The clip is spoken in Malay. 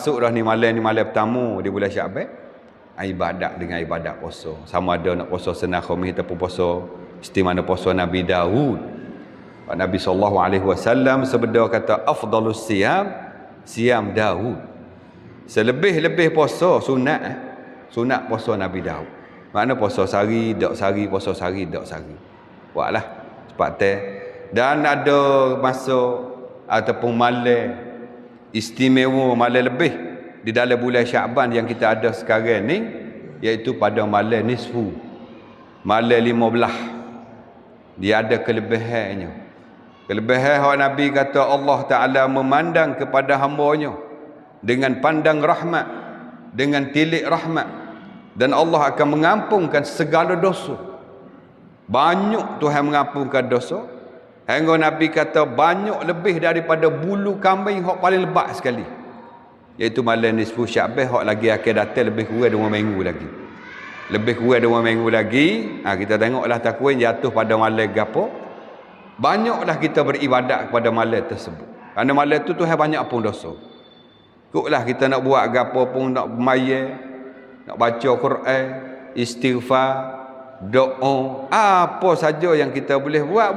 masuk dah ni malam pertama di bulan Syaban, ibadat dengan ibadat puasa. Sama ada nak puasa sunat khamis ataupun puasa istimana puasa Nabi Daud. Nabi SAW sebeda kata afdalus siam Daud. Selebih-lebih puasa sunat puasa Nabi Daud. Makna puasa sehari, dak sehari, puasa sehari, dak sehari. Buatlah sebab teh. Dan ada masa ataupun malam istimewa, malam lebih di dalam bulan Syaban yang kita ada sekarang ni, iaitu pada malam nisfu, malam 15. Dia ada kelebihannya. Kelebihan hak Nabi kata Allah Ta'ala memandang kepada hamba-Nya dengan pandang rahmat, dengan tilik rahmat, dan Allah akan mengampunkan segala dosa. Banyak Tuhan mengampunkan dosa. Hingga Nabi kata banyak lebih daripada bulu kambing hak paling lebat sekali. Iaitu malam nisfu Syaban hak lagi akan datang lebih kurang 2 minggu lagi. Lebih kurang 2 minggu lagi, kita tengoklah takwin jatuh pada malam gapo. Banyaklah kita beribadat kepada malam tersebut. Kerana malam tu Tuhan banyak pun dosa. Ikutlah kita nak buat gapo pun, nak bermayar, nak baca Quran, istighfar, doa, apa saja yang kita boleh buat.